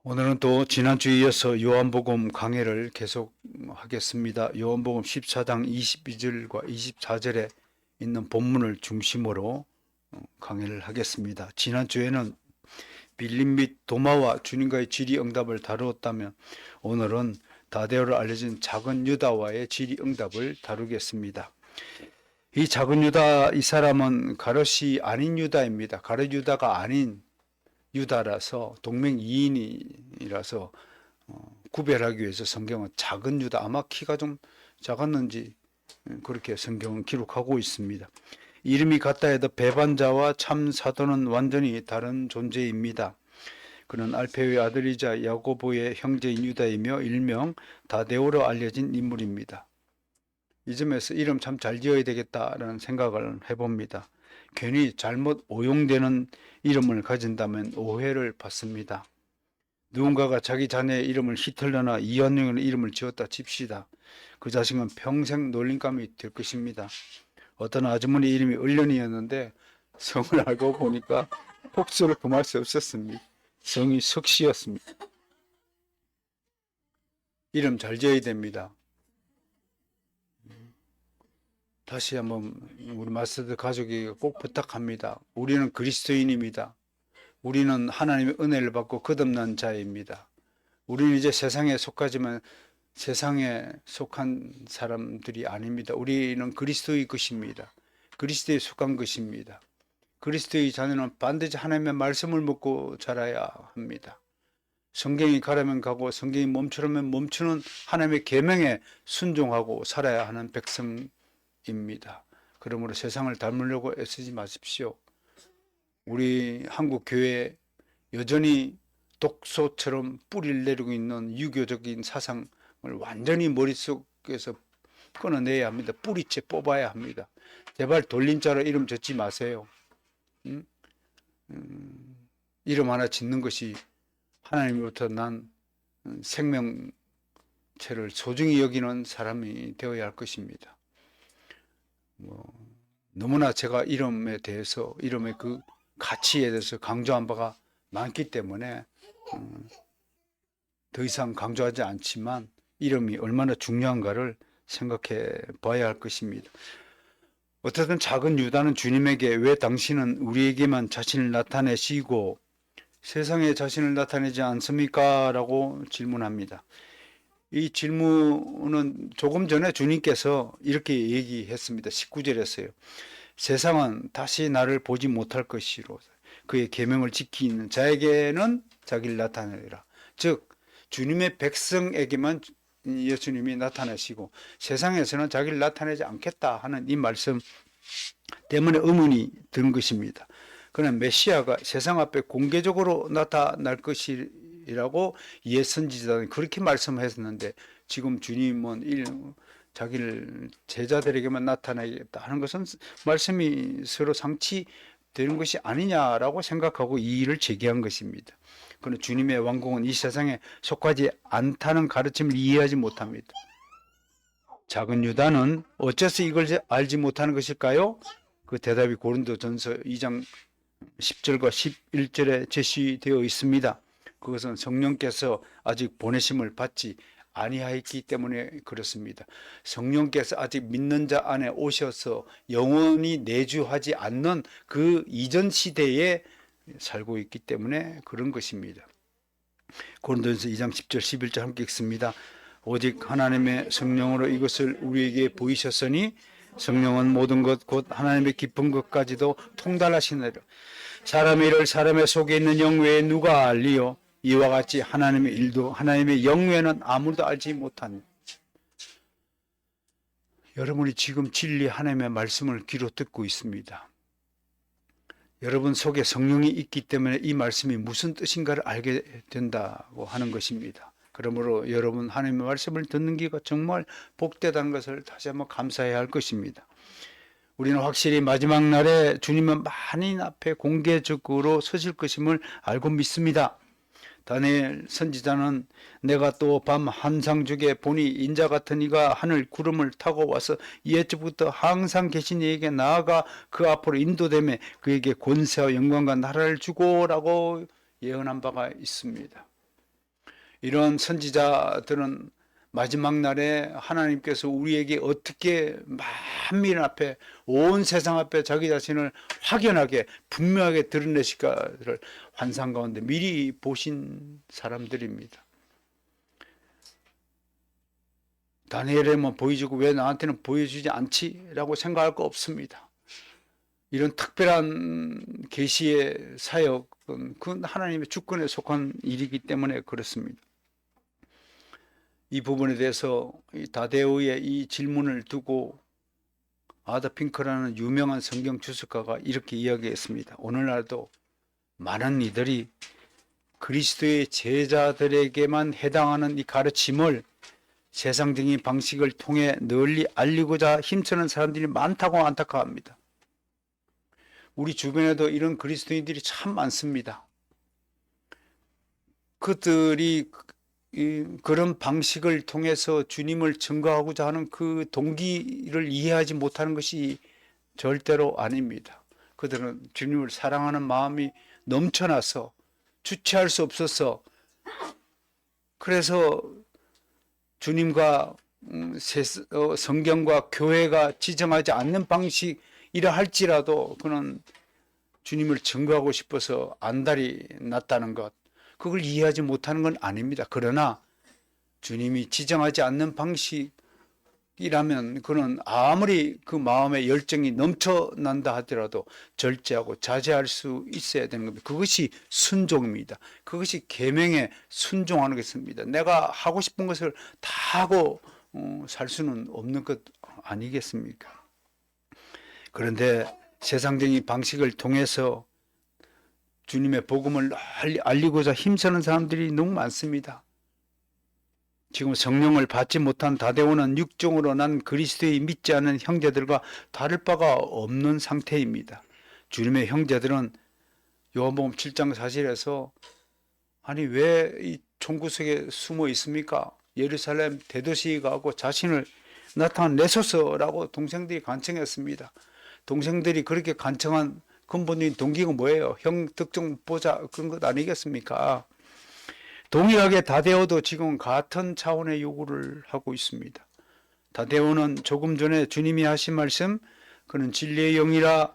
오늘은 또 지난주에 이어서 요한복음 강해를 계속하겠습니다. 요한복음 14장 22절과 24절에 있는 본문을 중심으로 강해를 하겠습니다. 지난주에는 빌립 및 도마와 주님과의 질의응답을 다루었다면 오늘은 다대어로 알려진 작은 유다와의 질의응답을 다루겠습니다. 이 작은 유다, 이 사람은 가롯이 아닌 유다입니다. 가롯 유다가 아닌 유다라서 동맹이인이라서 구별하기 위해서 성경은 작은 유다, 아마 키가 좀 작았는지 그렇게 성경은 기록하고 있습니다. 이름이 같다 해도 배반자와 참 사도는 완전히 다른 존재입니다. 그는 알페오의 아들이자 야고보의 형제인 유다이며 일명 다데오로 알려진 인물입니다. 이 점에서 이름 참 잘 지어야 되겠다라는 생각을 해봅니다. 괜히 잘못 오용되는 이름을 가진다면 오해를 받습니다. 누군가가 자기 자녀의 이름을 히틀러나 이완용의 이름을 지었다 칩시다. 그 자식은 평생 놀림감이 될 것입니다. 어떤 아주머니 이름이 을련이었는데 성을 알고 보니까 복수를 금할 수 없었습니다. 성이 석씨였습니다. 이름 잘 지어야 됩니다. 다시 한번 우리 마스터 가족이 꼭 부탁합니다. 우리는 그리스도인입니다. 우리는 하나님의 은혜를 받고 거듭난 자입니다. 우리는 이제 세상에 속하지만 세상에 속한 사람들이 아닙니다. 우리는 그리스도의 것입니다. 그리스도에 속한 것입니다. 그리스도의 자녀는 반드시 하나님의 말씀을 먹고 자라야 합니다. 성경이 가라면 가고 성경이 멈추라면 멈추는 하나님의 계명에 순종하고 살아야 하는 백성입니다. 그러므로 세상을 닮으려고 애쓰지 마십시오. 우리 한국 교회 여전히 독소처럼 뿌리를 내리고 있는 유교적인 사상을 완전히 머릿속에서 끊어내야 합니다. 뿌리채 뽑아야 합니다. 제발 돌림자로 이름 짓지 마세요. 이름 하나 짓는 것이 하나님으로부터 난 생명체를 소중히 여기는 사람이 되어야 할 것입니다. 너무나 제가 이름에 대해서 이름의 그 가치에 대해서 강조한 바가 많기 때문에 더 이상 강조하지 않지만 이름이 얼마나 중요한가를 생각해 봐야 할 것입니다. 어쨌든 작은 유다는 주님에게 왜 당신은 우리에게만 자신을 나타내시고 세상에 자신을 나타내지 않습니까? 라고 질문합니다. 이 질문은 조금 전에 주님께서 이렇게 얘기했습니다. 19절에서요. 세상은 다시 나를 보지 못할 것이로 그의 계명을 지키는 자에게는 자기를 나타내리라. 즉 주님의 백성에게만 예수님이 나타나시고 세상에서는 자기를 나타내지 않겠다 하는 이 말씀 때문에 의문이 든 것입니다. 그러나 메시아가 세상 앞에 공개적으로 나타날 것이라고 옛 선지자들은 그렇게 말씀했었는데 지금 주님은 자기를 제자들에게만 나타내겠다 하는 것은 말씀이 서로 상치되는 것이 아니냐라고 생각하고 이 일을 제기한 것입니다. 그러나 주님의 왕국은 이 세상에 속하지 않다는 가르침을 이해하지 못합니다. 작은 유다는 어째서 이걸 알지 못하는 것일까요? 그 대답이 고린도전서 2장 10절과 11절에 제시되어 있습니다. 그것은 성령께서 아직 보내심을 받지 아니하였기 때문에 그렇습니다. 성령께서 아직 믿는 자 안에 오셔서 영원히 내주하지 않는 그 이전 시대에 살고 있기 때문에 그런 것입니다. 고린도전서 2장 10절 11절 함께 읽습니다. 오직 하나님의 성령으로 이것을 우리에게 보이셨으니 성령은 모든 것 곧 하나님의 깊은 것까지도 통달하시느라 사람의 일을 사람의 속에 있는 영 외에 누가 알리요? 이와 같이 하나님의 일도 하나님의 영 외에는 아무도 알지 못한. 여러분이 지금 진리 하나님의 말씀을 귀로 듣고 있습니다. 여러분 속에 성령이 있기 때문에 이 말씀이 무슨 뜻인가를 알게 된다고 하는 것입니다. 그러므로 여러분 하나님의 말씀을 듣는 기가 정말 복되다는 것을 다시 한번 감사해야 할 것입니다. 우리는 확실히 마지막 날에 주님은 만인 앞에 공개적으로 서실 것임을 알고 믿습니다. 다니엘 선지자는 내가 또 밤 환상중에 보니 인자 같은 이가 하늘 구름을 타고 와서 옛적부터 항상 계신 이에게 나아가 그 앞으로 인도되며 그에게 권세와 영광과 나라를 주고라고 예언한 바가 있습니다. 이런 선지자들은 마지막 날에 하나님께서 우리에게 어떻게 만민 앞에 온 세상 앞에 자기 자신을 확연하게 분명하게 드러내실까를 환상 가운데 미리 보신 사람들입니다. 다니엘에만 보여주고 왜 나한테는 보여주지 않지? 라고 생각할 거 없습니다. 이런 특별한 계시의 사역은 그건 하나님의 주권에 속한 일이기 때문에 그렇습니다. 이 부분에 대해서 다데오의 이 질문을 두고 아더 핑커라는 유명한 성경 주석가가 이렇게 이야기했습니다. 오늘날도 많은 이들이 그리스도의 제자들에게만 해당하는 이 가르침을 세상적인 방식을 통해 널리 알리고자 힘쓰는 사람들이 많다고 안타까워합니다. 우리 주변에도 이런 그리스도인들이 참 많습니다. 그들이 그런 방식을 통해서 주님을 증거하고자 하는 그 동기를 이해하지 못하는 것이 절대로 아닙니다. 그들은 주님을 사랑하는 마음이 넘쳐나서 주체할 수 없어서 그래서 주님과 성경과 교회가 지정하지 않는 방식이라 할지라도 그는 주님을 증거하고 싶어서 안달이 났다는 것, 그걸 이해하지 못하는 건 아닙니다. 그러나 주님이 지정하지 않는 방식이라면 그는 아무리 그 마음에 열정이 넘쳐난다 하더라도 절제하고 자제할 수 있어야 되는 겁니다. 그것이 순종입니다. 그것이 계명에 순종하는 것입니다. 내가 하고 싶은 것을 다 하고 살 수는 없는 것 아니겠습니까? 그런데 세상적인 방식을 통해서 주님의 복음을 알리고자 힘쓰는 사람들이 너무 많습니다. 지금 성령을 받지 못한 다데오는 육종으로 난 그리스도의 믿지 않는 형제들과 다를 바가 없는 상태입니다. 주님의 형제들은 요한복음 7장 4절에서 아니 왜 이 총구석에 숨어 있습니까? 예루살렘 대도시에 가고 자신을 나타내소서라고 동생들이 간청했습니다. 동생들이 그렇게 간청한 근본적인 동기가 뭐예요? 형 득점 보자 그런 것 아니겠습니까? 동일하게 다데오도 지금 같은 차원의 요구를 하고 있습니다. 다데오는 조금 전에 주님이 하신 말씀, 그는 진리의 영이라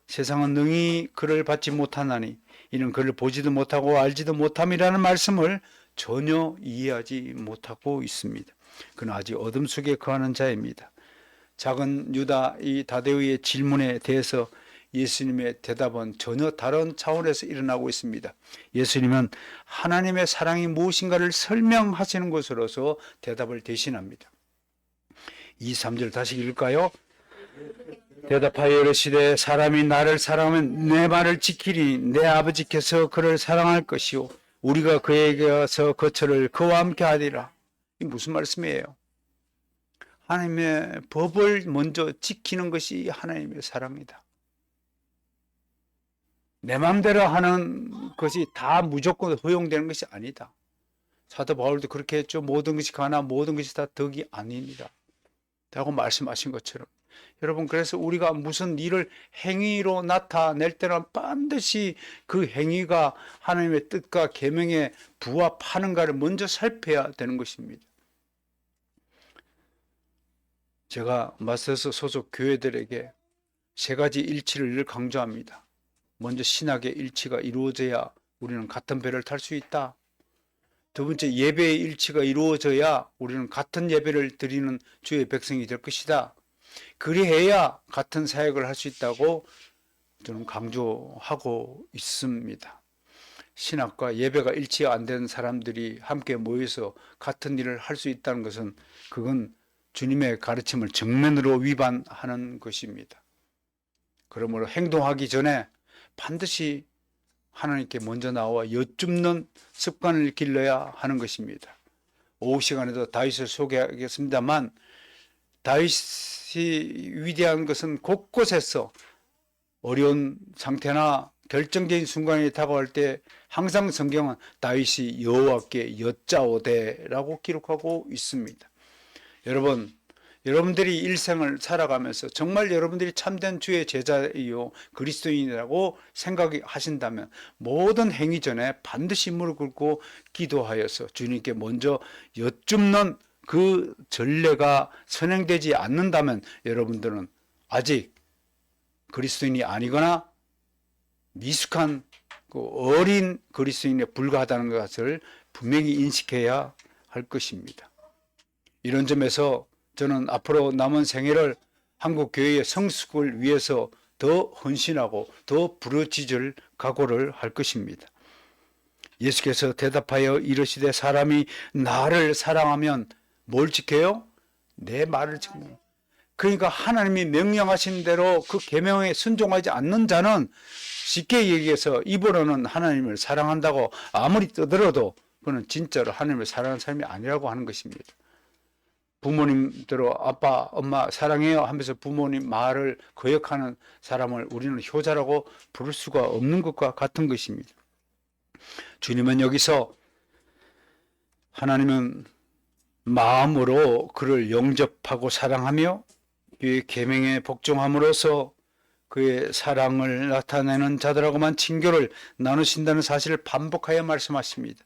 세상은 능히 그를 받지 못하나니 이는 그를 보지도 못하고 알지도 못함이라는 말씀을 전혀 이해하지 못하고 있습니다. 그는 아직 어둠 속에 거하는 자입니다. 작은 유다 이 다데오의 질문에 대해서 예수님의 대답은 전혀 다른 차원에서 일어나고 있습니다. 예수님은 하나님의 사랑이 무엇인가를 설명하시는 것으로서 대답을 대신합니다. 2, 3절 다시 읽을까요? 대답하여 이르시되 사람이 나를 사랑하면 내 말을 지키리니 내 아버지께서 그를 사랑할 것이요 우리가 그에게 가서 거처를 그와 함께 하리라. 이게 무슨 말씀이에요? 하나님의 법을 먼저 지키는 것이 하나님의 사랑이다. 내 마음대로 하는 것이 다 무조건 허용되는 것이 아니다. 사도 바울도 그렇게 했죠. 모든 것이 가나 모든 것이 다 덕이 아닙니다. 라고 말씀하신 것처럼 여러분, 그래서 우리가 무슨 일을 행위로 나타낼 때는 반드시 그 행위가 하나님의 뜻과 계명에 부합하는가를 먼저 살펴야 되는 것입니다. 제가 마스터스 소속 교회들에게 세 가지 일치를 늘 강조합니다. 먼저 신학의 일치가 이루어져야 우리는 같은 배를 탈 수 있다. 두 번째, 예배의 일치가 이루어져야 우리는 같은 예배를 드리는 주의 백성이 될 것이다. 그리해야 같은 사역을 할 수 있다고 저는 강조하고 있습니다. 신학과 예배가 일치 안 되는 사람들이 함께 모여서 같은 일을 할 수 있다는 것은 그건 주님의 가르침을 정면으로 위반하는 것입니다. 그러므로 행동하기 전에 반드시 하나님께 먼저 나와 여쭙는 습관을 길러야 하는 것입니다. 오후 시간에도 다윗을 소개하겠습니다만 다윗이 위대한 것은 곳곳에서 어려운 상태나 결정적인 순간이 다가올 때 항상 성경은 다윗이 여호와께 여짜오되라고 기록하고 있습니다. 여러분, 여러분들이 일생을 살아가면서 정말 여러분들이 참된 주의 제자이요 그리스도인이라고 생각하신다면 모든 행위 전에 반드시 무릎 꿇고 기도하여서 주님께 먼저 여쭙는 그 전례가 선행되지 않는다면 여러분들은 아직 그리스도인이 아니거나 미숙한 그 어린 그리스도인에 불과하다는 것을 분명히 인식해야 할 것입니다. 이런 점에서 저는 앞으로 남은 생애를 한국 교회의 성숙을 위해서 더 헌신하고 더 부르짖을 각오를 할 것입니다. 예수께서 대답하여 이르시되 사람이 나를 사랑하면 뭘 지켜요? 내 말을 지켜요. 그러니까 하나님이 명령하신 대로 그 계명에 순종하지 않는 자는 쉽게 얘기해서 입으로는 하나님을 사랑한다고 아무리 떠들어도 그는 진짜로 하나님을 사랑하는 사람이 아니라고 하는 것입니다. 부모님대로 아빠, 엄마 사랑해요 하면서 부모님 말을 거역하는 사람을 우리는 효자라고 부를 수가 없는 것과 같은 것입니다. 주님은 여기서 하나님은 마음으로 그를 영접하고 사랑하며 그의 계명에 복종함으로써 그의 사랑을 나타내는 자들하고만 친교를 나누신다는 사실을 반복하여 말씀하십니다.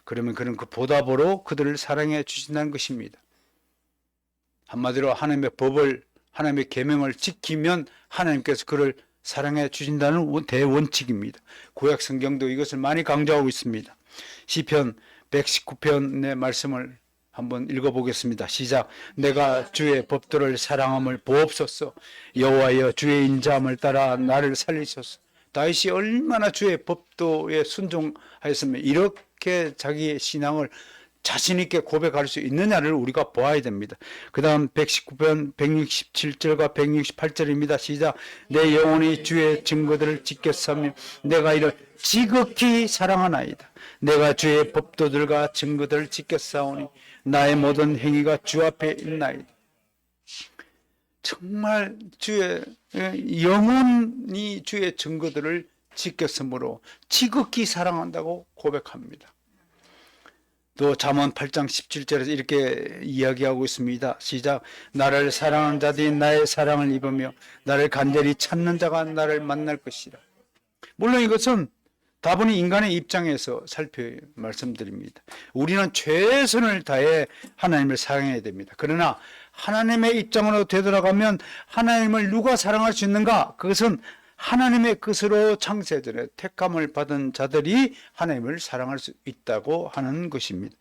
그러면 그는 그 보답으로 그들을 사랑해 주신다는 것입니다. 한마디로 하나님의 법을, 하나님의 계명을 지키면 하나님께서 그를 사랑해 주신다는 대원칙입니다. 구약 성경도 이것을 많이 강조하고 있습니다. 시편 119편의 말씀을 한번 읽어보겠습니다. 시작. 내가 주의 법도를 사랑함을 보옵소서. 여호와여 주의 인자함을 따라 나를 살리소서. 다윗이 얼마나 주의 법도에 순종하였으면 이렇게 자기의 신앙을 자신 있게 고백할 수 있느냐를 우리가 보아야 됩니다. 그 다음 119편 167절과 168절입니다. 시작. 내 영혼이 주의 증거들을 지켰으며 내가 이를 지극히 사랑하나이다. 내가 주의 법도들과 증거들을 지켰사오니 나의 모든 행위가 주 앞에 있나이다. 정말 주의 영혼이 주의 증거들을 지켰으므로 지극히 사랑한다고 고백합니다. 또 잠언 8장 17절에서 이렇게 이야기하고 있습니다. 시작. 나를 사랑하는 자들이 나의 사랑을 입으며 나를 간절히 찾는 자가 나를 만날 것이라. 물론 이것은 다분히 인간의 입장에서 말씀드립니다. 우리는 최선을 다해 하나님을 사랑해야 됩니다. 그러나 하나님의 입장으로 되돌아가면 하나님을 누가 사랑할 수 있는가? 그것은 하나님의 뜻으로 창세전에 택함을 받은 자들이 하나님을 사랑할 수 있다고 하는 것입니다.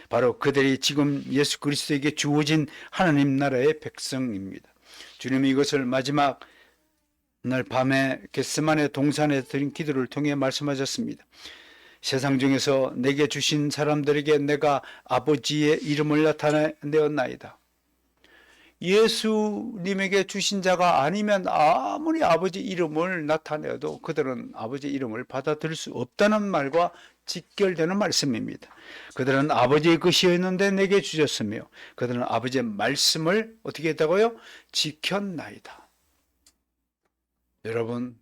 바로 그들이 지금 예수 그리스도에게 주어진 하나님 나라의 백성입니다. 주님이 이것을 마지막 날 밤에 겟세마네 동산에 드린 기도를 통해 말씀하셨습니다. 세상 중에서 내게 주신 사람들에게 내가 아버지의 이름을 나타내었나이다. 예수님에게 주신 자가 아니면 아무리 아버지 이름을 나타내도 그들은 아버지 이름을 받아들일 수 없다는 말과 직결되는 말씀입니다. 그들은 아버지의 것이었는데 내게 주셨으며 그들은 아버지의 말씀을 어떻게 했다고요? 지켰나이다. 여러분,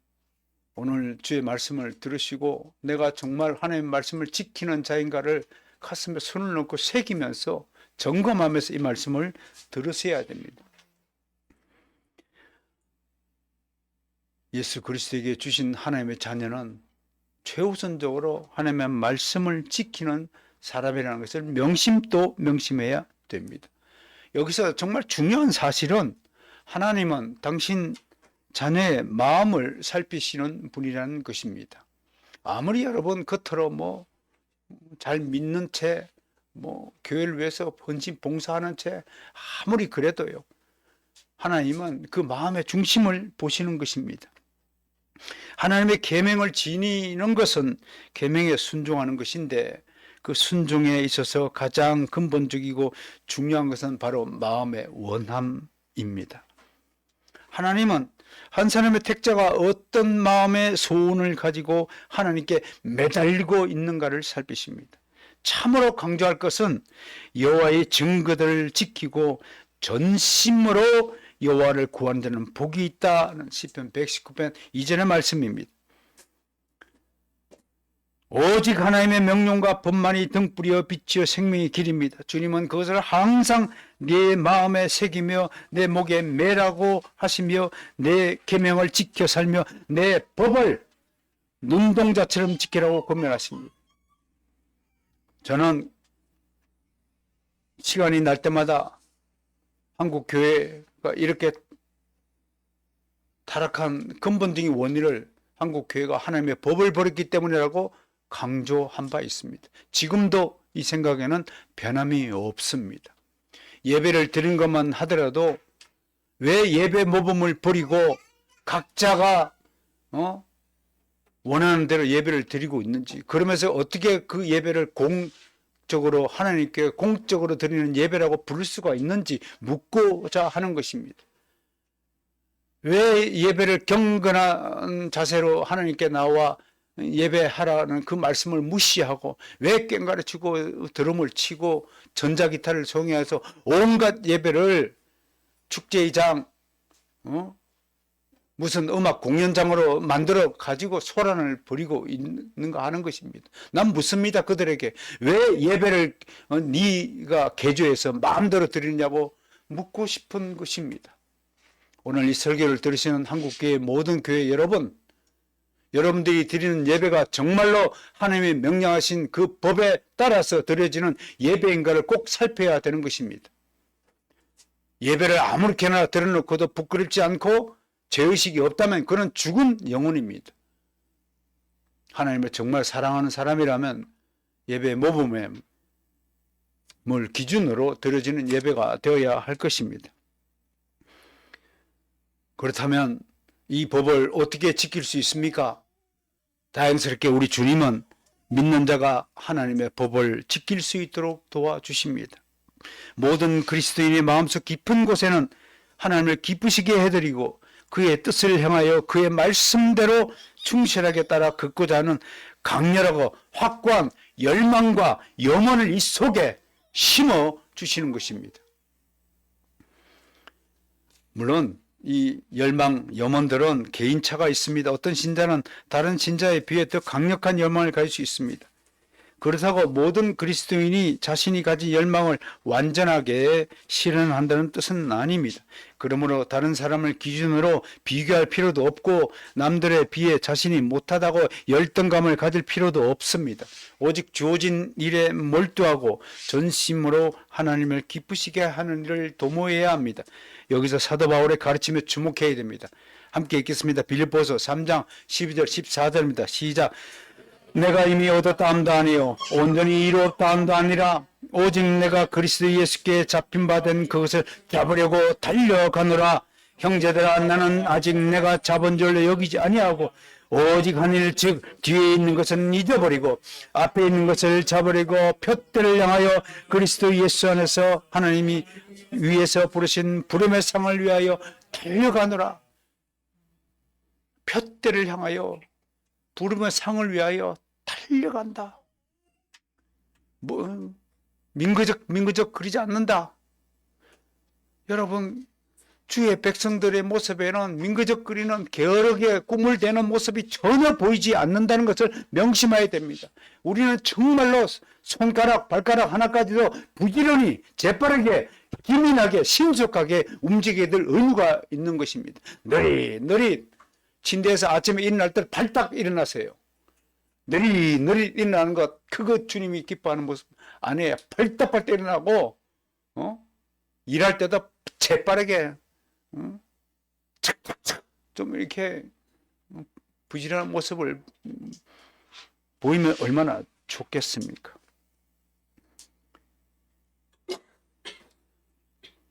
오늘 주의 말씀을 들으시고 내가 정말 하나님의 말씀을 지키는 자인가를 가슴에 손을 넣고 새기면서 점검하면서 이 말씀을 들으셔야 됩니다. 예수 그리스도에게 주신 하나님의 자녀는 최우선적으로 하나님의 말씀을 지키는 사람이라는 것을 명심해야 됩니다. 여기서 정말 중요한 사실은 하나님은 당신 자녀의 마음을 살피시는 분이라는 것입니다. 아무리 여러분 겉으로 잘 믿는 채 교회를 위해서 헌신 봉사하는 채 아무리 그래도요, 하나님은 그 마음의 중심을 보시는 것입니다. 하나님의 계명을 지니는 것은 계명에 순종하는 것인데 그 순종에 있어서 가장 근본적이고 중요한 것은 바로 마음의 원함입니다. 하나님은 한 사람의 택자가 어떤 마음의 소원을 가지고 하나님께 매달리고 있는가를 살피십니다. 참으로 강조할 것은 여호와의 증거들을 지키고 전심으로 여호와를 구하는 자는 복이 있다는 시편 119편 이전의 말씀입니다. 오직 하나님의 명령과 법만이 등불이여 빛이여 생명의 길입니다. 주님은 그것을 항상 내 마음에 새기며 내 목에 매라고 하시며 내 계명을 지켜 살며 내 법을 눈동자처럼 지키라고 권면하십니다. 저는 시간이 날 때마다 한국 교회가 이렇게 타락한 근본적인 원인을 한국 교회가 하나님의 법을 버렸기 때문이라고 강조한 바 있습니다. 지금도 이 생각에는 변함이 없습니다. 예배를 드린 것만 하더라도 왜 예배 모범을 버리고 각자가 원하는 대로 예배를 드리고 있는지, 그러면서 어떻게 그 예배를 공적으로 하나님께 공적으로 드리는 예배라고 부를 수가 있는지 묻고자 하는 것입니다. 왜 예배를 경건한 자세로 하나님께 나와 예배하라는 그 말씀을 무시하고 왜 꽹과를 치고 드럼을 치고 전자기타를 송해해서 온갖 예배를 축제의장 무슨 음악 공연장으로 만들어 가지고 소란을 벌이고 있는가 하는 것입니다. 난 묻습니다. 그들에게 왜 예배를 네가 개조해서 마음대로 드리냐고 묻고 싶은 것입니다. 오늘 이 설교를 들으시는 한국교회 모든 교회 여러분, 여러분들이 드리는 예배가 정말로 하나님이 명령하신 그 법에 따라서 드려지는 예배인가를 꼭 살펴야 되는 것입니다. 예배를 아무렇게나 드려놓고도 부끄럽지 않고 죄의식이 없다면 그는 죽은 영혼입니다. 하나님을 정말 사랑하는 사람이라면 예배의 모범을 기준으로 드려지는 예배가 되어야 할 것입니다. 그렇다면 이 법을 어떻게 지킬 수 있습니까? 다행스럽게 우리 주님은 믿는 자가 하나님의 법을 지킬 수 있도록 도와주십니다. 모든 그리스도인의 마음속 깊은 곳에는 하나님을 기쁘시게 해드리고 그의 뜻을 향하여 그의 말씀대로 충실하게 따라 걷고자 하는 강렬하고 확고한 열망과 염원을 이 속에 심어 주시는 것입니다. 물론 이 열망, 염원들은 개인차가 있습니다. 어떤 신자는 다른 신자에 비해 더 강력한 열망을 가질 수 있습니다. 그렇다고 모든 그리스도인이 자신이 가진 열망을 완전하게 실현한다는 뜻은 아닙니다. 그러므로 다른 사람을 기준으로 비교할 필요도 없고 남들에 비해 자신이 못하다고 열등감을 가질 필요도 없습니다. 오직 주어진 일에 몰두하고 전심으로 하나님을 기쁘시게 하는 일을 도모해야 합니다. 여기서 사도 바울의 가르침에 주목해야 됩니다. 함께 읽겠습니다. 빌립보서 3장 12절 14절입니다. 시작. 내가 이미 얻었다함도 아니요 온전히 이루었다함도 아니라 오직 내가 그리스도 예수께 잡힌 바 된 그것을 잡으려고 달려가노라. 형제들아, 나는 아직 내가 잡은 줄로 여기지 아니하고 오직 한 일, 즉 뒤에 있는 것은 잊어버리고 앞에 있는 것을 잡으려고 표대를 향하여 그리스도 예수 안에서 하나님이 위에서 부르신 부름의 상을 위하여 달려가노라. 표대를 향하여 부름의 상을 위하여 달려간다. 민거적 그리지 않는다. 여러분, 주의 백성들의 모습에는 민거적거리는 게으르게 꿈을 대는 모습이 전혀 보이지 않는다는 것을 명심해야 됩니다. 우리는 정말로 손가락, 발가락 하나까지도 부지런히 재빠르게 기민하게 신속하게 움직여야 될 의무가 있는 것입니다. 느릿느릿 침대에서 아침에 일어날 때 발딱 일어나세요. 느릿느릿 일어나는 것, 그거 주님이 기뻐하는 모습 아니에요. 발딱발딱 일어나고 일할 때도 재빠르게 착착착 좀 이렇게 부지런한 모습을 보이면 얼마나 좋겠습니까?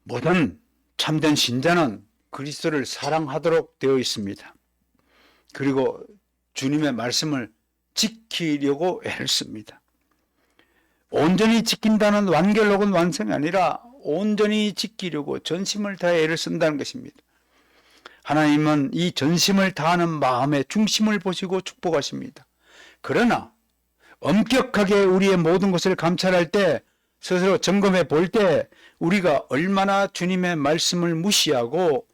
모든 참된 신자는 그리스도를 사랑하도록 되어 있습니다. 그리고 주님의 말씀을 지키려고 애를 씁니다. 온전히 지킨다는 완결 혹은 완성이 아니라 온전히 지키려고 전심을 다해 애를 쓴다는 것입니다. 하나님은 이 전심을 다하는 마음의 중심을 보시고 축복하십니다. 그러나 엄격하게 우리의 모든 것을 감찰할 때, 스스로 점검해 볼 때 우리가 얼마나 주님의 말씀을 무시하고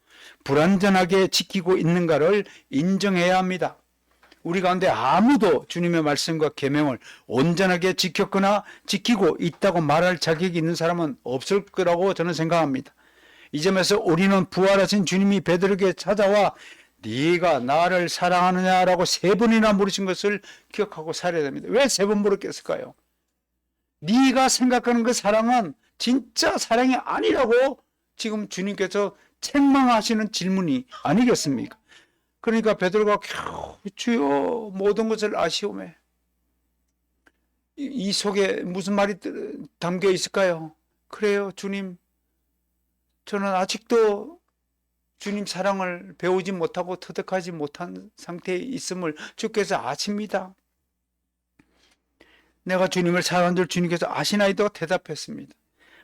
불완전하게 지키고 있는가를 인정해야 합니다. 우리 가운데 아무도 주님의 말씀과 계명을 온전하게 지켰거나 지키고 있다고 말할 자격이 있는 사람은 없을 거라고 저는 생각합니다. 이 점에서 우리는 부활하신 주님이 베드로에게 찾아와 네가 나를 사랑하느냐라고 3번이나 물으신 것을 기억하고 살아야 됩니다. 왜 3번 물었겠을까요? 네가 생각하는 그 사랑은 진짜 사랑이 아니라고 지금 주님께서 책망하시는 질문이 아니겠습니까? 그러니까 베드로가 주여 모든 것을 아시오매. 이 속에 무슨 말이 담겨 있을까요? 그래요, 주님. 저는 아직도 주님 사랑을 배우지 못하고 터득하지 못한 상태에 있음을 주께서 아십니다. 내가 주님을 사랑하는 줄 주님께서 아시나이도 대답했습니다.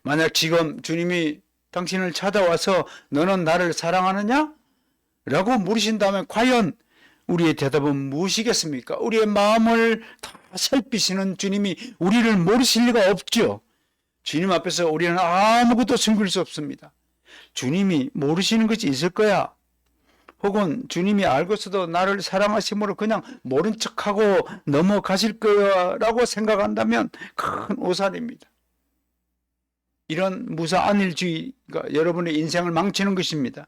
만약 지금 주님이 당신을 찾아와서 너는 나를 사랑하느냐? 라고 물으신다면 과연 우리의 대답은 무엇이겠습니까? 우리의 마음을 다 살피시는 주님이 우리를 모르실 리가 없죠. 주님 앞에서 우리는 아무것도 숨길 수 없습니다. 주님이 모르시는 것이 있을 거야. 혹은 주님이 알고서도 나를 사랑하심으로 그냥 모른 척하고 넘어가실 거라고 생각한다면 큰 오산입니다. 이런 무사안일주의가 여러분의 인생을 망치는 것입니다.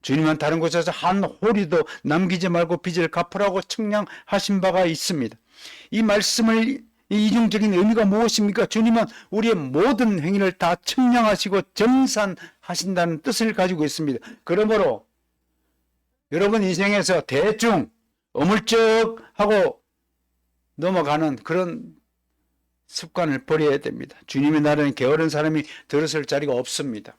주님은 다른 곳에서 한 호리도 남기지 말고 빚을 갚으라고 청량하신 바가 있습니다. 이 말씀을 이중적인 의미가 무엇입니까? 주님은 우리의 모든 행위를 다 청량하시고 정산하신다는 뜻을 가지고 있습니다. 그러므로 여러분 인생에서 대충 어물쩍하고 넘어가는 그런 습관을 버려야 됩니다. 주님의 나라는 게으른 사람이 들었을 자리가 없습니다.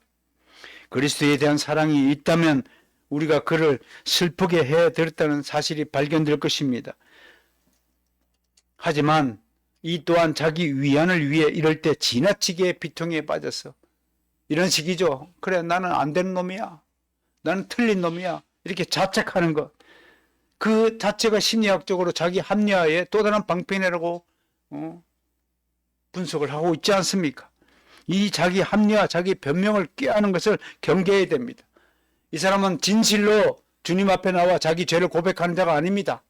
그리스도에 대한 사랑이 있다면 우리가 그를 슬프게 해드렸다는 사실이 발견될 것입니다. 하지만 이 또한 자기 위안을 위해 이럴 때 지나치게 비통에 빠져서 이런 식이죠. 그래 나는 안 되는 놈이야. 나는 틀린 놈이야. 이렇게 자책하는 것. 그 자체가 심리학적으로 자기 합리화의 또 다른 방편이라고 분석을 하고 있지 않습니까? 이 자기 합리화, 자기 변명을 꾀하는 것을 경계해야 됩니다. 이 사람은 진실로 주님 앞에 나와 자기 죄를 고백하는 자가 아닙니다.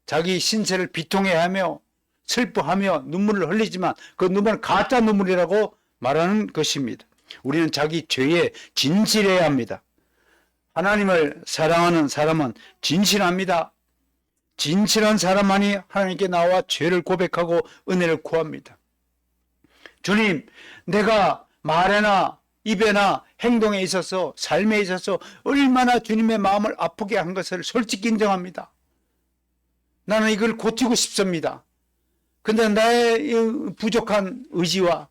자기 신세를 비통해하며 슬퍼하며 눈물을 흘리지만 그 눈물은 가짜 눈물이라고 말하는 것입니다. 우리는 자기 죄에 진실해야 합니다. 하나님을 사랑하는 사람은 진실합니다. 진실한 사람만이 하나님께 나와 죄를 고백하고 은혜를 구합니다. 주님, 내가 말에나 입에나 행동에 있어서 삶에 있어서 얼마나 주님의 마음을 아프게 한 것을 솔직히 인정합니다. 나는 이걸 고치고 싶습니다. 근데 나의 부족한 의지와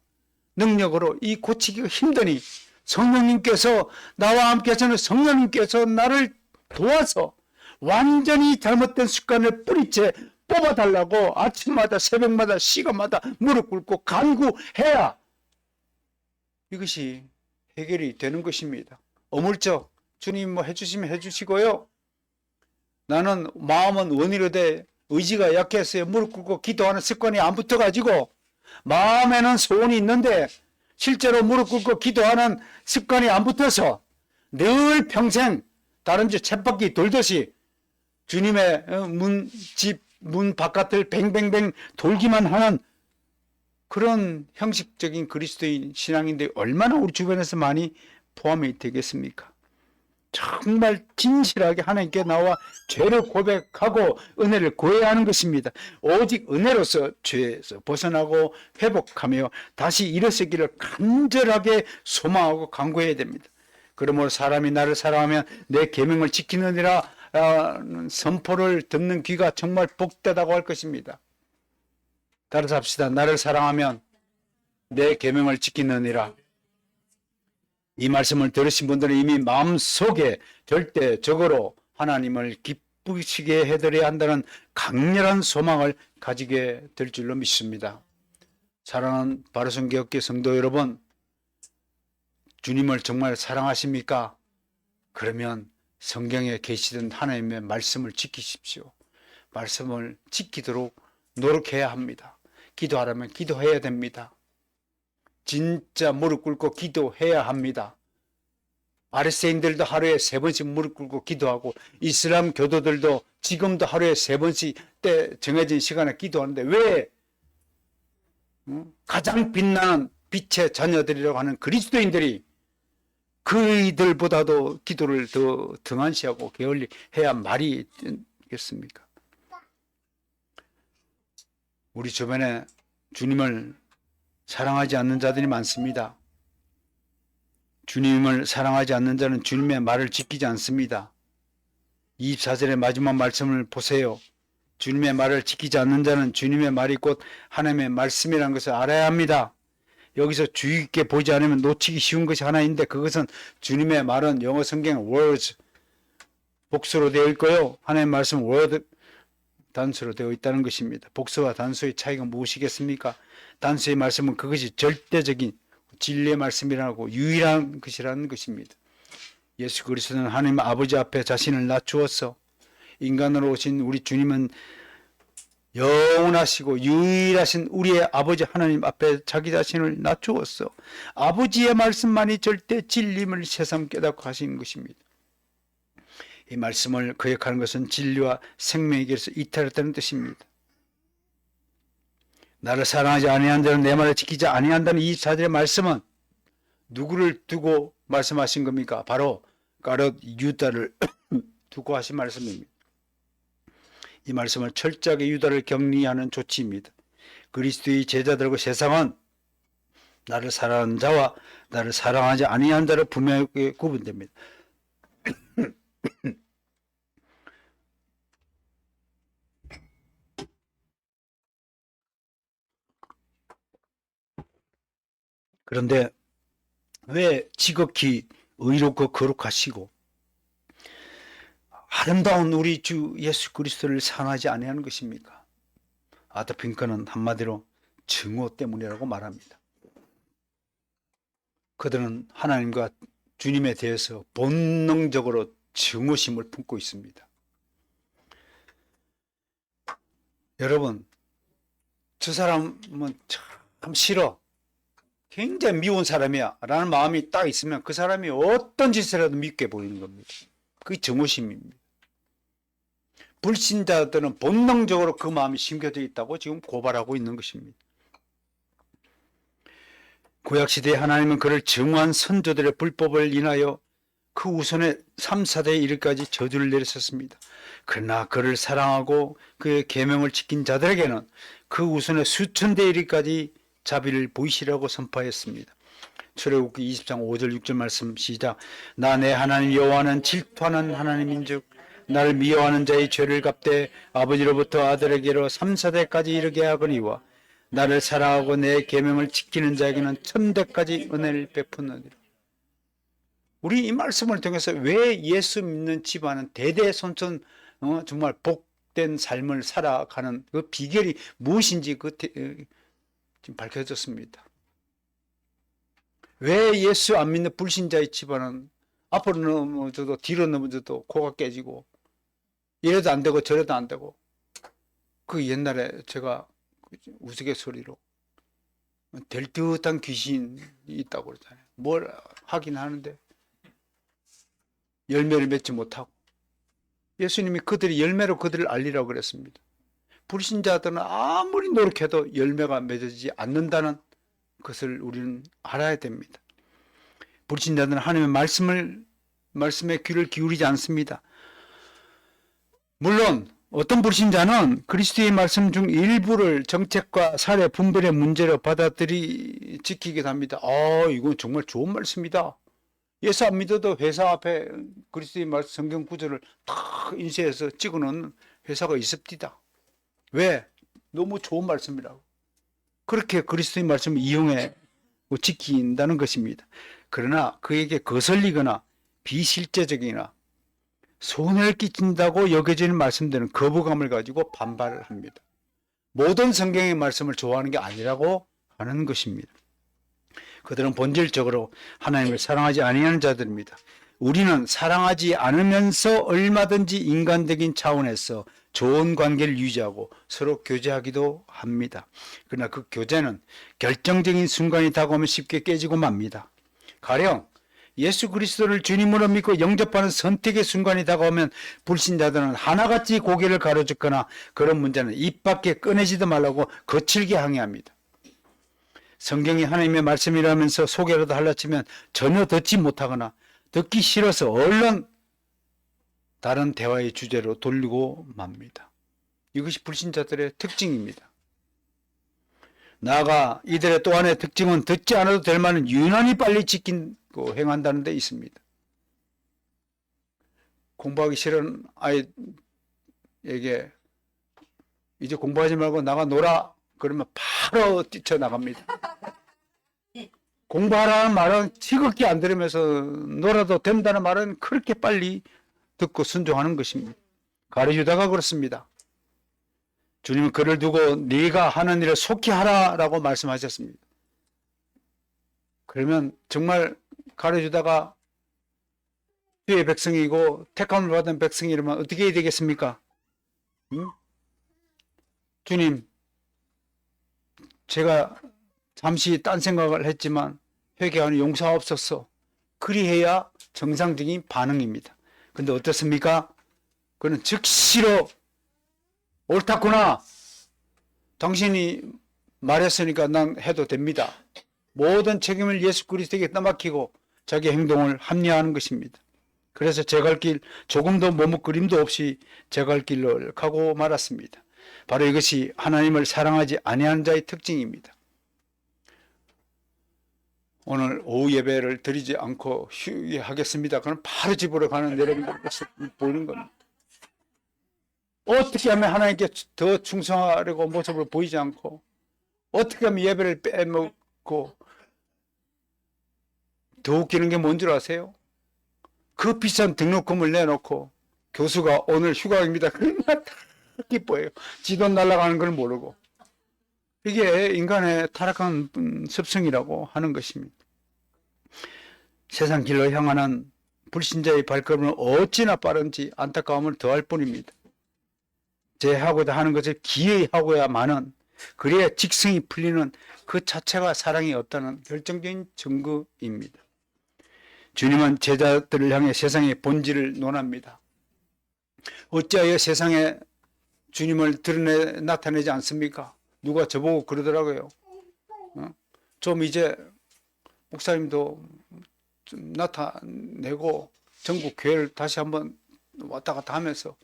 능력으로 이 고치기가 힘드니 성령님께서 나와 함께 하시는 성령님께서 나를 도와서 완전히 잘못된 습관을 뿌리째 뽑아달라고 아침마다 새벽마다 시간마다 무릎 꿇고 간구해야 이것이 해결이 되는 것입니다. 어물쩍 주님 뭐 해주시면 해주시고요. 나는 마음은 원이로되 의지가 약해서 무릎 꿇고 기도하는 습관이 안 붙어가지고 마음에는 소원이 있는데 실제로 무릎 꿇고 기도하는 습관이 안 붙어서 늘 평생 다른 집 쳇바퀴 돌듯이 주님의 집 문 바깥을 뱅뱅뱅 돌기만 하는 그런 형식적인 그리스도인 신앙인데 얼마나 우리 주변에서 많이 포함이 되겠습니까? 정말 진실하게 하나님께 나와 죄를 고백하고 은혜를 구해야 하는 것입니다. 오직 은혜로서 죄에서 벗어나고 회복하며 다시 일어서기를 간절하게 소망하고 간구해야 됩니다. 그러므로 사람이 나를 사랑하면 내 계명을 지키느니라 선포를 듣는 귀가 정말 복되다고 할 것입니다. 따라서 합시다. 나를 사랑하면 내 계명을 지키느니라. 이 말씀을 들으신 분들은 이미 마음속에 절대적으로 하나님을 기쁘시게 해드려야 한다는 강렬한 소망을 가지게 될 줄로 믿습니다. 사랑하는 바로선교회 성도 여러분, 주님을 정말 사랑하십니까? 그러면 성경에 계시던 하나님의 말씀을 지키십시오. 말씀을 지키도록 노력해야 합니다. 기도하려면 기도해야 됩니다. 진짜 무릎 꿇고 기도해야 합니다. 바리새인들도 하루에 3번씩 무릎 꿇고 기도하고 이슬람 교도들도 지금도 하루에 3번씩 때 정해진 시간에 기도하는데 왜 가장 빛나는 빛의 자녀들이라고 하는 그리스도인들이 그이들보다도 기도를 더 등한시하고 게을리 해야 말이 되겠습니까? 우리 주변에 주님을 사랑하지 않는 자들이 많습니다. 주님을 사랑하지 않는 자는 주님의 말을 지키지 않습니다. 24절의 마지막 말씀을 보세요. 주님의 말을 지키지 않는 자는 주님의 말이 곧 하나님의 말씀이라는 것을 알아야 합니다. 여기서 주의 깊게 보지 않으면 놓치기 쉬운 것이 하나 있는데 그것은 주님의 말은 영어 성경 words 복수로 되어 있고요. 하나님의 말씀은 word 단수로 되어 있다는 것입니다. 복수와 단수의 차이가 무엇이겠습니까? 단수의 말씀은 그것이 절대적인 진리의 말씀이라고 유일한 것이라는 것입니다. 예수 그리스도는 하나님 아버지 앞에 자신을 낮추었어. 인간으로 오신 우리 주님은 영원하시고 유일하신 우리의 아버지 하나님 앞에 자기 자신을 낮추었어. 아버지의 말씀만이 절대 진리임을 새삼 깨닫고 하신 것입니다. 이 말씀을 거역하는 것은 진리와 생명의 길에서 이탈했다는 뜻입니다. 나를 사랑하지 아니한 자는 내 말을 지키지 아니한다는 이 24절의 말씀은 누구를 두고 말씀하신 겁니까? 바로 가룟 유다를 두고 하신 말씀입니다. 이 말씀은 철저하게 유다를 격리하는 조치입니다. 그리스도의 제자들과 세상은 나를 사랑하는 자와 나를 사랑하지 아니한 자를 분명하게 구분됩니다. 그런데 왜 지극히 의롭고 거룩하시고 아름다운 우리 주 예수 그리스도를 사랑하지 아니하는 것입니까? 아더 핑크는 한마디로 증오 때문이라고 말합니다. 그들은 하나님과 주님에 대해서 본능적으로 증오심을 품고 있습니다. 여러분, 저 사람은 참 싫어. 굉장히 미운 사람이야 라는 마음이 딱 있으면 그 사람이 어떤 짓을 해도 밉게 보이는 겁니다. 그게 증오심입니다. 불신자들은 본능적으로 그 마음이 심겨져 있다고 지금 고발하고 있는 것입니다. 구약시대에 하나님은 그를 증오한 선조들의 불법을 인하여 그 후손의 3, 4대에 이르기까지 저주를 내렸었습니다. 그러나 그를 사랑하고 그의 계명을 지킨 자들에게는 그 후손의 수천 대에 이르기까지 자비를 보이시라고 선포했습니다. 출애굽기 20장 5절 6절 말씀 시작. 나 내 하나님 여호와는 질투하는 하나님인즉 나를 미워하는 자의 죄를 갚되 아버지로부터 아들에게로 3, 4대까지 이르게 하거니와 나를 사랑하고 내 계명을 지키는 자에게는 1000대까지 은혜를 베푸느니라. 우리 이 말씀을 통해서 왜 예수 믿는 집안은 대대손손 정말 복된 삶을 살아가는 그 비결이 무엇인지 지금 밝혀졌습니다. 왜 예수 안 믿는 불신자의 집안은 앞으로 넘어져도 뒤로 넘어져도 코가 깨지고 이래도 안 되고 저래도 안 되고. 그 옛날에 제가 우스갯소리로 될 듯한 귀신이 있다고 그러잖아요. 뭘 하긴 하는데 열매를 맺지 못하고 예수님이 그들이 열매로 그들을 알리라고 그랬습니다. 불신자들은 아무리 노력해도 열매가 맺어지지 않는다는 것을 우리는 알아야 됩니다. 불신자들은 하나님의 말씀에 귀를 기울이지 않습니다. 물론 어떤 불신자는 그리스도의 말씀 중 일부를 정책과 사례 분별의 문제로 지키기도 합니다. 이건 정말 좋은 말씀이다. 예수 안 믿어도 회사 앞에 그리스도의 말씀 성경 구절을 탁 인쇄해서 찍어놓는 회사가 있습니다. 왜? 너무 좋은 말씀이라고. 그렇게 그리스도의 말씀을 이용해 지킨다는 것입니다. 그러나 그에게 거슬리거나 비실제적이나 손해를 끼친다고 여겨지는 말씀들은 거부감을 가지고 반발을 합니다. 모든 성경의 말씀을 좋아하는 게 아니라고 하는 것입니다. 그들은 본질적으로 하나님을 사랑하지 아니하는 자들입니다. 우리는 사랑하지 않으면서 얼마든지 인간적인 차원에서 좋은 관계를 유지하고 서로 교제하기도 합니다. 그러나 그 교제는 결정적인 순간이 다가오면 쉽게 깨지고 맙니다. 가령 예수 그리스도를 주님으로 믿고 영접하는 선택의 순간이 다가오면 불신자들은 하나같이 고개를 가로젓거나 그런 문제는 입 밖에 꺼내지도 말라고 거칠게 항의합니다. 성경이 하나님의 말씀이라면서 소개라도 하려치면 전혀 듣지 못하거나 듣기 싫어서 얼른 다른 대화의 주제로 돌리고 맙니다. 이것이 불신자들의 특징입니다. 나아가 이들의 또 하나의 특징은 듣지 않아도 될 만은 유난히 빨리 지키고 행한다는 데 있습니다. 공부하기 싫은 아이에게 이제 공부하지 말고 나가 놀아 그러면 바로 뛰쳐나갑니다. 공부하라는 말은 지극히 안 들으면서 놀아도 된다는 말은 그렇게 빨리 듣고 순종하는 것입니다. 가르치다가 그렇습니다. 주님은 그를 두고 네가 하는 일을 속히 하라라고 말씀하셨습니다. 그러면 정말 가르치다가 주의 백성이고 택함을 받은 백성이라면 어떻게 해야 되겠습니까? 주님, 제가 잠시 딴 생각을 했지만 회개하는 용서하옵소서. 그리해야 정상적인 반응입니다. 근데 어떻습니까? 그는 즉시로 옳다구나. 당신이 말했으니까 난 해도 됩니다. 모든 책임을 예수 그리스도에게 떠맡기고 자기 행동을 합리화하는 것입니다. 그래서 제 갈 길 조금도 머뭇거림도 없이 제 갈 길을 가고 말았습니다. 바로 이것이 하나님을 사랑하지 아니하는 자의 특징입니다. 오늘 오후 예배를 드리지 않고 휴게하겠습니다. 그럼 바로 집으로 가는 여러분들 모습 보이는 겁니다. 어떻게 하면 하나님께 더 충성하려고 모습을 보이지 않고 어떻게 하면 예배를 빼먹고 더 웃기는 게 뭔 줄 아세요? 그 비싼 등록금을 내놓고 교수가 오늘 휴가입니다. 그러면 다 기뻐해요. 지돈 날아가는 걸 모르고. 이게 인간의 타락한 습성이라고 하는 것입니다. 세상 길로 향하는 불신자의 발걸음은 어찌나 빠른지 안타까움을 더할 뿐입니다. 제 하고자 하는 것을 기어이 하고야만은 그래야 직성이 풀리는 그 자체가 사랑이 없다는 결정적인 증거입니다. 주님은 제자들을 향해 세상의 본질을 논합니다. 어찌하여 세상에 주님을 나타내지 않습니까? 누가 저보고 그러더라고요. 좀 이제 목사님도 좀 나타내고 전국 교회를 다시 한번 왔다 갔다 하면서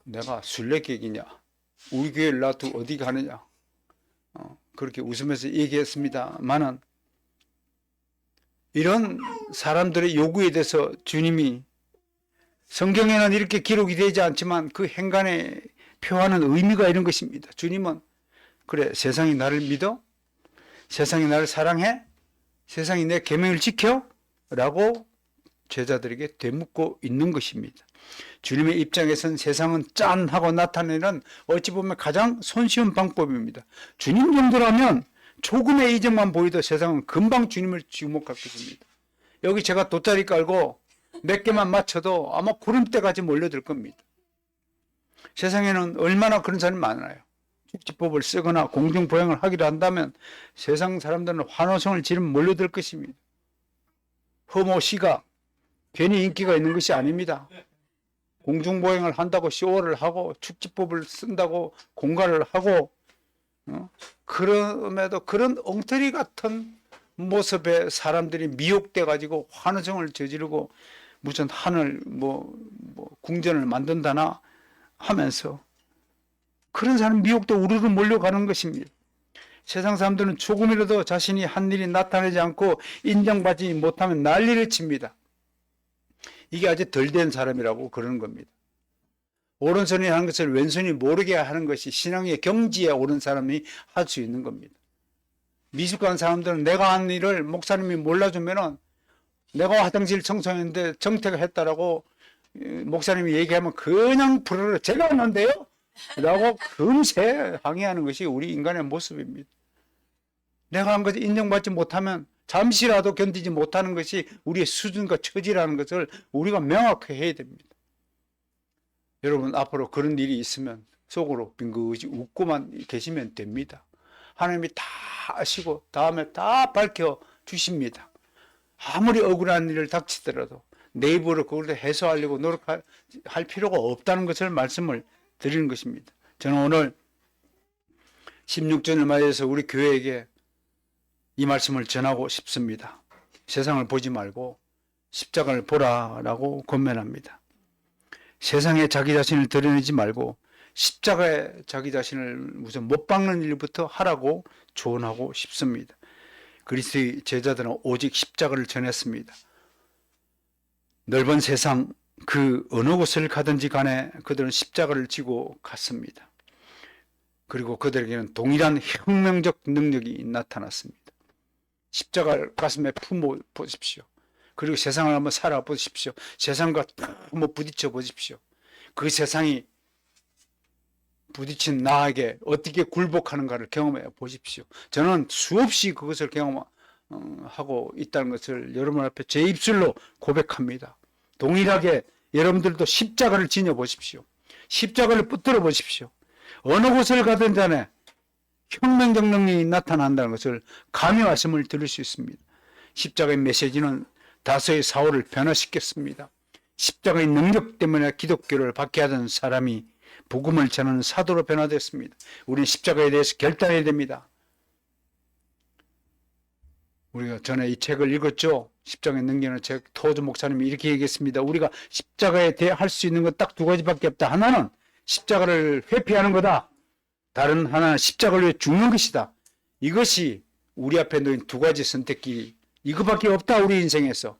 내가 순례객이냐? 우리 교회를 놔두고 어디 가느냐? 그렇게 웃으면서 얘기했습니다만은 이런 사람들의 요구에 대해서 주님이 성경에는 이렇게 기록이 되지 않지만 그 행간에 표하는 의미가 이런 것입니다. 주님은 그래 세상이 나를 믿어? 세상이 나를 사랑해? 세상이 내 계명을 지켜? 라고 제자들에게 되묻고 있는 것입니다. 주님의 입장에선 세상은 짠 하고 나타내는 어찌 보면 가장 손쉬운 방법입니다. 주님 정도라면 조금의 이정만 보이도 세상은 금방 주님을 주목할 것입니다. 여기 제가 돗자리 깔고 몇 개만 맞춰도 아마 구름대까지 몰려들 겁니다. 세상에는 얼마나 그런 사람이 많아요. 축지법을 쓰거나 공중보행을 하기로 한다면 세상 사람들은 환호성을 지르면 몰려들 것입니다. 혐오 시각, 괜히 인기가 있는 것이 아닙니다. 공중보행을 한다고 쇼를 하고 축지법을 쓴다고 공갈을 하고 그럼에도 그런 엉터리 같은 모습에 사람들이 미혹돼 가지고 환호성을 저지르고 무슨 하늘 궁전을 만든다나 하면서 그런 사람 미혹돼 우르르 몰려가는 것입니다. 세상 사람들은 조금이라도 자신이 한 일이 나타나지 않고 인정받지 못하면 난리를 칩니다. 이게 아주 덜 된 사람이라고 그러는 겁니다. 오른손이 하는 것을 왼손이 모르게 하는 것이 신앙의 경지에 오른 사람이 할 수 있는 겁니다. 미숙한 사람들은 내가 한 일을 목사님이 몰라주면은 내가 화장실 청소했는데 정태가 했다라고 목사님이 얘기하면 그냥 부르르 제가 했는데요? 라고 금세 항의하는 것이 우리 인간의 모습입니다. 내가 한 것을 인정받지 못하면 잠시라도 견디지 못하는 것이 우리의 수준과 처지라는 것을 우리가 명확히 해야 됩니다. 여러분 앞으로 그런 일이 있으면 속으로 빙긋이 웃고만 계시면 됩니다. 하나님이 다 아시고 다음에 다 밝혀 주십니다. 아무리 억울한 일을 닥치더라도 내 입으로 그걸 해소하려고 노력할 필요가 없다는 것을 말씀을 드리는 것입니다. 저는 오늘 16주년을 맞이해서 우리 교회에게 이 말씀을 전하고 싶습니다. 세상을 보지 말고 십자가를 보라라고 권면합니다. 세상에 자기 자신을 드러내지 말고 십자가에 자기 자신을 우선 못 박는 일부터 하라고 조언하고 싶습니다. 그리스도의 제자들은 오직 십자가를 전했습니다. 넓은 세상 그 어느 곳을 가든지 간에 그들은 십자가를 지고 갔습니다. 그리고 그들에게는 동일한 혁명적 능력이 나타났습니다. 십자가를 가슴에 품어 보십시오. 그리고 세상을 한번 살아보십시오. 세상과 한번 부딪혀 보십시오. 그 세상이 부딪힌 나에게 어떻게 굴복하는가를 경험해 보십시오. 저는 수없이 그것을 경험하고 있다는 것을 여러분 앞에 제 입술로 고백합니다. 동일하게 여러분들도 십자가를 지녀 보십시오. 십자가를 붙들어 보십시오. 어느 곳을 가든 간에 혁명적 능력이 나타난다는 것을 감히 말씀을 드릴 수 있습니다. 십자가의 메시지는 다소의 사울을 변화시켰습니다. 십자가의 능력 때문에 기독교를 받게 하던 사람이 복음을 전하는 사도로 변화됐습니다. 우리는 십자가에 대해서 결단해야 됩니다. 우리가 전에 이 책을 읽었죠. 십자가의 능력의 책, 토조 목사님이 이렇게 얘기했습니다. 우리가 십자가에 대해 할 수 있는 건 딱 두 가지밖에 없다. 하나는 십자가를 회피하는 거다. 다른 하나는 십자가를 위해 죽는 것이다. 이것이 우리 앞에 놓인 두 가지 선택기, 이거밖에 없다 우리 인생에서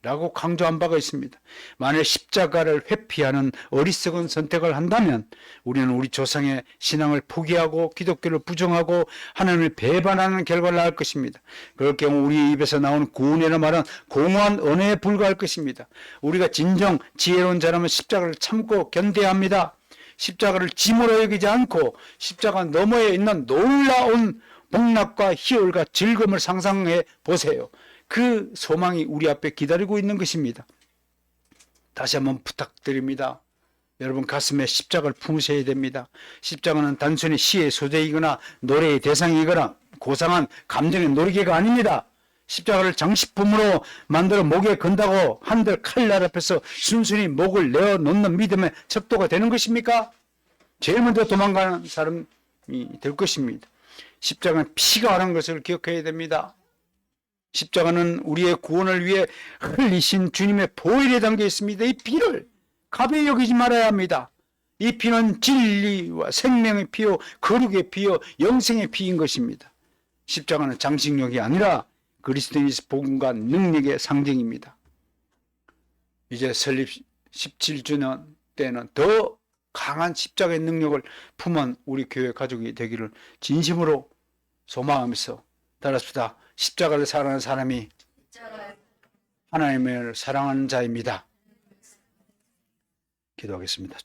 라고 강조한 바가 있습니다. 만약 십자가를 회피하는 어리석은 선택을 한다면 우리는 우리 조상의 신앙을 포기하고 기독교를 부정하고 하나님을 배반하는 결과를 낳을 것입니다. 그럴 경우 우리 입에서 나오는 구원이라는 말은 공허한 언어에 불과할 것입니다. 우리가 진정 지혜로운 자라면 십자가를 참고 견뎌야 합니다. 십자가를 짐으로 여기지 않고 십자가 너머에 있는 놀라운 복락과 희열과 즐거움을 상상해 보세요. 그 소망이 우리 앞에 기다리고 있는 것입니다. 다시 한번 부탁드립니다. 여러분 가슴에 십자가를 품으셔야 됩니다. 십자가는 단순히 시의 소재이거나 노래의 대상이거나 고상한 감정의 놀이개가 아닙니다. 십자가를 장식품으로 만들어 목에 건다고 한들 칼날 앞에서 순순히 목을 내어놓는 믿음의 척도가 되는 것입니까? 제일 먼저 도망가는 사람이 될 것입니다. 십자가는 피가 하는 것을 기억해야 됩니다. 십자가는 우리의 구원을 위해 흘리신 주님의 보혈에 담겨 있습니다. 이 피를 가벼이 여기지 말아야 합니다. 이 피는 진리와 생명의 피요, 거룩의 피요, 영생의 피인 것입니다. 십자가는 장식력이 아니라 그리스도의 복음과 능력의 상징입니다. 이제 설립 17주년 때는 더 강한 십자가의 능력을 품은 우리 교회 가족이 되기를 진심으로 소망하면서 따라합시다. 십자가를 사랑하는 사람이 하나님을 사랑하는 자입니다. 기도하겠습니다.